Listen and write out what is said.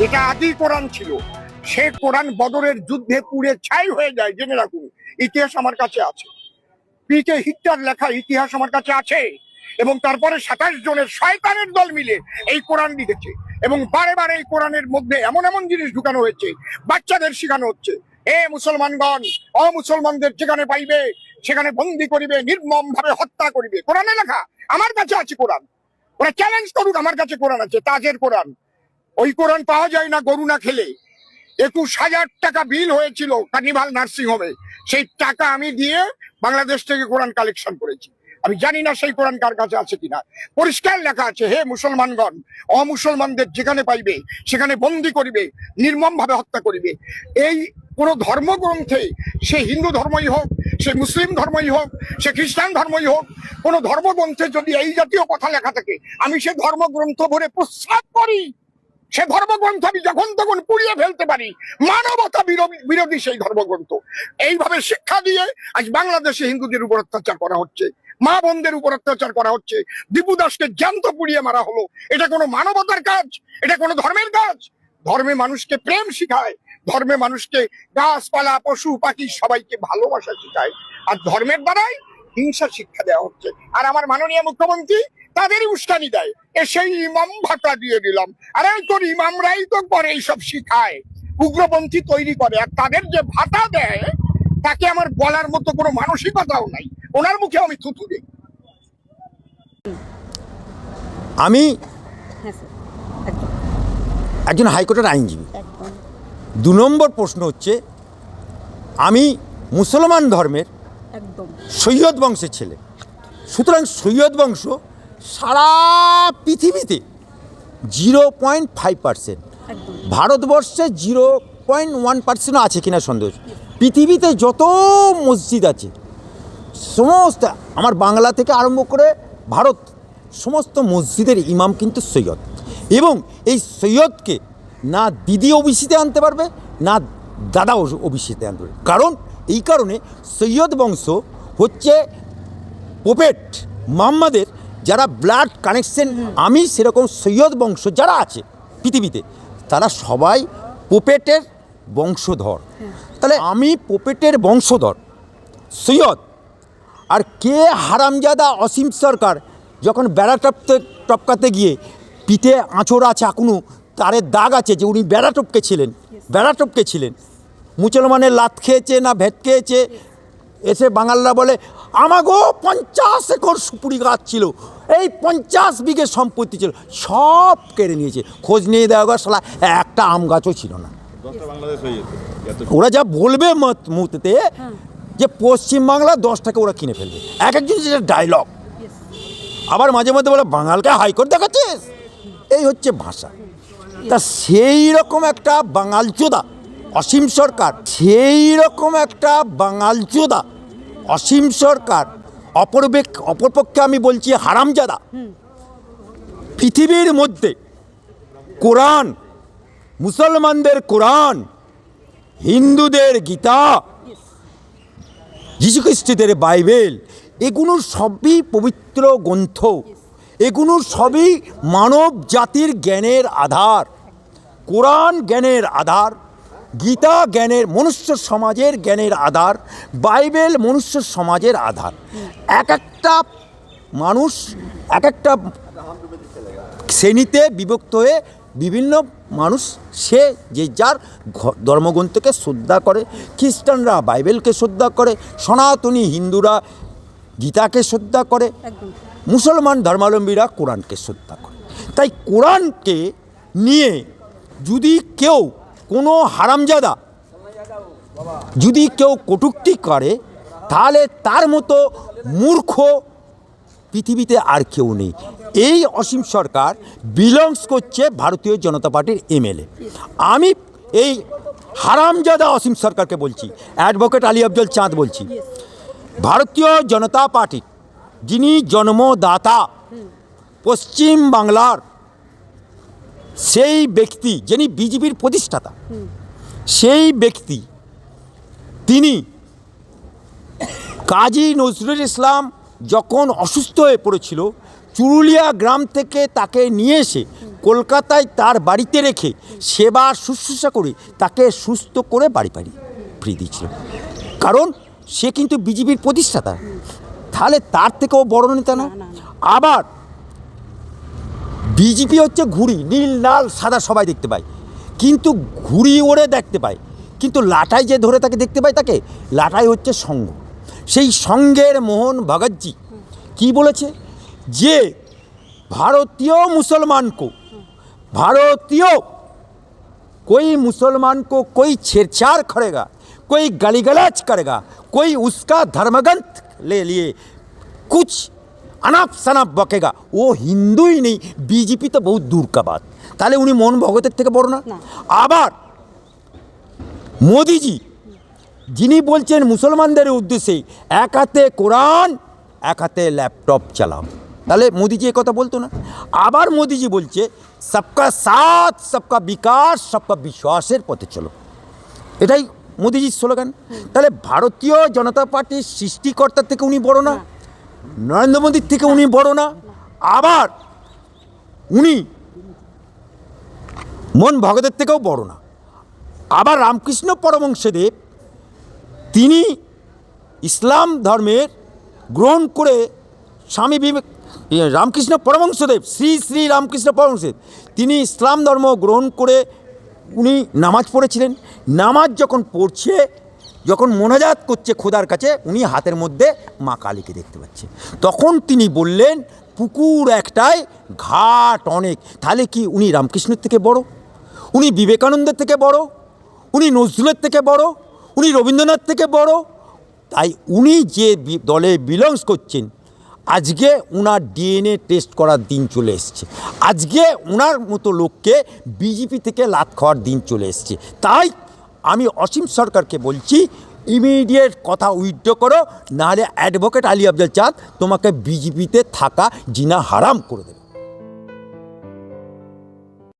এটা আদি কোরআন ছিল। সে কোরআন বদরের যুদ্ধে পুড়ে ছাই হয়ে যায়, জেনে রাখুন। ইতিহাস আমার কাছে আছে, পিকে হিটলার লেখা ইতিহাস আমার কাছে আছে। এবং তারপরে 27 জনের শয়তানের দল মিলে এই কোরআন লিখেছে, এবং বারে বারে এই কোরআনের মধ্যে এমন এমন জিনিস ঢুকানো হয়েছে, বাচ্চাদের শেখানো হচ্ছে, এ মুসলমানগণ, অমুসলমানদের যেখানে পাইবে সেখানে বন্দি করিবে, নির্মম ভাবে হত্যা করিবে। কোরআনে লেখা, আমার কাছে আছে কোরআন। ওরা চ্যালেঞ্জ করুক, আমার কাছে কোরআন আছে, তাজের কোরআন। ওই কোরআন পাওয়া যায় না গরু না খেলে। 21,000 টাকা বিল হয়েছিল কার্নিভাল নার্সিং হোমে, সেই টাকা আমি দিয়ে বাংলাদেশ থেকে কোরআন কালেকশন করেছি। আমি জানি না সেই কোরআন কার কাছে আছে কিনা। পরিষ্কার লেখা আছে, হে মুসলমানগণ, অমুসলমানদের যেখানে পাইবে সেখানে বন্দি করিবে, নির্মম ভাবে হত্যা করিবে। এই কোন ধর্মগ্রন্থে, সে হিন্দু ধর্মই হোক, সে মুসলিম ধর্মই হোক, সে খ্রিস্টান ধর্মই হোক, কোন ধর্মগ্রন্থে যদি এই জাতীয় কথা লেখা থাকে, আমি সে ধর্মগ্রন্থ ভরে প্রস্রাব করি। সে ধর্মগ্রন্থ আমি যখন তখন পুড়িয়ে ফেলতে পারি। মানবতা বিরোধী সেই ধর্মগ্রন্থ। এইভাবে শিক্ষা দিয়ে আজ বাংলাদেশে হিন্দুদের উপর অত্যাচার করা হচ্ছে, মা বোনদের উপর অত্যাচার করা হচ্ছে। দীপু দাসকে জ্যান্ত পুড়িয়ে মারা হলো। এটা কোনো মানবতার কাজ? এটা কোনো ধর্মের কাজ? ধর্মে মানুষকে প্রেম শিখায়, ধর্মে মানুষকে গাছপালা পশু পাখি সবাইকে ভালোবাসা শিখায়, আর ধর্মের দ্বারাই হিংসা শিক্ষা দেওয়া হচ্ছে। আর আমার মাননীয় মুখ্যমন্ত্রী তাদেরই উস্কানি দেয়, সেই ইমাম ভাতা দিয়ে দিলাম। আরে তোর ইমামরাই তো করে এইসব শিখায়, উগ্রপন্থী তৈরি করে, আর তাদের যে ভাতা দেয় তাকে আমার বলার মতো কোনো মানসিকতাও নাই। ওনার মুখে আমি থুতু দিই। আমি একজন হাইকোর্টের আইনজীবী। 2 নম্বর প্রশ্ন হচ্ছে, আমি মুসলমান ধর্মের সৈয়দ বংশের ছেলে। সুতরাং সৈয়দ বংশ সারা পৃথিবীতে 0.5%, ভারতবর্ষে 0.1% আছে কিনা সন্দেহ। পৃথিবীতে যত মসজিদ আছে সমস্ত, আমার বাংলা থেকে আরম্ভ করে ভারত, সমস্ত মসজিদের ইমাম কিন্তু সৈয়দ। এবং এই সৈয়দকে না দিদি ওবিসিতে আনতে পারবে, না দাদা ওবিসিতে আনতে পারবে। কারণ এই কারণে সৈয়দ বংশ হচ্ছে পোপেট মোহাম্মদের যারা ব্লাড কানেকশন, আমি সেরকম সৈয়দ বংশ যারা আছে পৃথিবীতে তারা সবাই পোপেটের বংশধর। তাহলে আমি পোপেটের বংশধর সৈয়দ, আর কে হারামজাদা অসীম সরকার যখন বেড়া টপকাতে গিয়ে পিঠে আঁচড় আছে, এখনও তারের দাগ আছে যে উনি বেড়া টপকেছিলেন। মুসলমানের লাত খেয়েছে না ভেট খেয়েছে, এসে বাঙালরা বলে আমাগো 50 একর সুপুরি গাছ ছিল, এই 50 বিঘে সম্পত্তি ছিল, সব কেড়ে নিয়েছে। খোঁজ নিয়ে দেওয়া সালা একটা আম গাছও ছিল না। ওরা যা বলবে মুহূর্তে যে পশ্চিমবাংলা 10টাকে ওরা কিনে ফেলবে, এক একজন যেটা ডায়লগ। আবার মাঝে মধ্যে বলে বাঙালকে হাইকোর্ট দেখাচ্ছিস, এই হচ্ছে ভাষা। তা সেই রকম একটা বাঙালচোদা অসীম সরকার, অপরপক্ষে আমি বলছি হারামজাদা। পৃথিবীর মধ্যে কোরআন, মুসলমানদের কোরআন, হিন্দুদের গীতা, যীশুখ্রিস্টদের বাইবেল, এগুলো সবই পবিত্র গ্রন্থ, এগুলো সবই মানব জাতির জ্ঞানের আধার। কোরআন জ্ঞানের আধার, গীতা জ্ঞানের, মনুষ্য সমাজের জ্ঞানের আধার, বাইবেল মনুষ্য সমাজের আধার। এক একটা মানুষ এক একটা শ্রেণীতে বিভক্ত হয়ে বিভিন্ন মানুষ, সে যে যার ধর্মগ্রন্থকে শ্রদ্ধা করে। খ্রিস্টানরা বাইবেলকে শ্রদ্ধা করে, সনাতনী হিন্দুরা গীতাকে শ্রদ্ধা করে, মুসলমান ধর্মাবলম্বীরা কোরআনকে শ্রদ্ধা করে। তাই কোরআনকে নিয়ে যদি কেউ কোনো হারামজাদা যদি কেউ কটূক্তি করে, তাহলে তার মতো মূর্খ পৃথিবীতে আর কেউ নেই। এই অসীম সরকার বিলংস করছে ভারতীয় জনতা পার্টির এমএলএ। আমি এই হারামজাদা অসীম সরকারকে বলছি, অ্যাডভোকেট আলী আফজল চাঁদ বলছি, ভারতীয় জনতা পার্টির যিনি জন্মদাতা পশ্চিম বাংলার সেই ব্যক্তি, যিনি বিজেপির প্রতিষ্ঠাতা, সেই ব্যক্তি, তিনি কাজী নজরুল ইসলাম যখন অসুস্থ হয়ে পড়েছিল, চুরুলিয়া গ্রাম থেকে তাকে নিয়ে এসে কলকাতায় তার বাড়িতে রেখে সেবা শুশ্রূষা করে তাকে সুস্থ করে বাড়ি ফিরিয়ে দিয়েছিল, কারণ সে কিন্তু বিজেপির প্রতিষ্ঠাতা। তাহলে তার থেকেও বড় নেতা না? আবার বিজেপি হচ্ছে ঘুড়ি, নীল লাল সাদা সবাই দেখতে পায়, কিন্তু ঘুড়ি ওড়ে দেখতে পায়, কিন্তু লাটাই যে ধরে তাকে দেখতে পায়, তাকে লাটাই হচ্ছে সঙ্গ। সেই সঙ্গের মোহন ভগতজি কি বলেছে যে भारतीय मुसलमान कोई मुसलमान को कोई छेड़छाड़ करेगा, कोई गाली गलौज करेगा, कोई उसका धर्मग्रंथ ले लिए कुछ अनाप शनाप बकेगा, वो हिंदू ही नहीं, बीजेपी तो बहुत दूर का बात। তাহলে উনি মোহন ভগতের থেকে বড় না? আবার মোদিজি যিনি বলছেন মুসলমানদের উদ্দেশ্যে এক হাতে কোরআন এক হাতে ল্যাপটপ চালাও, তাহলে মোদিজি এ কথা বলতো না? আবার মোদিজি বলছে সবকা সাথ সবকা বিকাশ সবকা বিশ্বাসের পথে চলো, এটাই মোদিজির স্লোগান। তাহলে ভারতীয় জনতা পার্টির সৃষ্টিকর্তার থেকে উনি বড় না? নরেন্দ্র মোদির থেকে উনি বড় না? আবার উনি মোহন ভগতের থেকেও বড় না? আবার রামকৃষ্ণ পরমহংসদেব তিনি ইসলাম ধর্মের গ্রহণ করে স্বামী রামকৃষ্ণ পরমহংসদেব শ্রী শ্রী রামকৃষ্ণ পরমহংসদেব তিনি ইসলাম ধর্ম গ্রহণ করে উনি নামাজ পড়েছিলেন। নামাজ যখন পড়ছে, যখন মোনাজাত করছে খোদার কাছে, উনি হাতের মধ্যে মা কালীকে দেখতে পাচ্ছে, তখন তিনি বললেন পুকুর একটাই ঘাট অনেক। তাহলে কি উনি রামকৃষ্ণের থেকে বড়? উনি বিবেকানন্দের থেকে বড়? উনি নজরুলের থেকে বড়? উনি রবীন্দ্রনাথ থেকে বড়? তাই উনি যে দলে বিলংস করছেন, আজকে ওনার ডিএনএ টেস্ট করার দিন চলে এসছে, আজকে ওনার মতো লোককে বিজেপি থেকে লাত খাওয়ার দিন চলে এসছে। তাই আমি অসীম সরকারকে বলছি ইমিডিয়েট কথা উইথড্র করো, নাহলে অ্যাডভোকেট আলী আফজাল চাঁদ তোমাকে বিজেপিতে থাকা জিনা হারাম করে দেবে।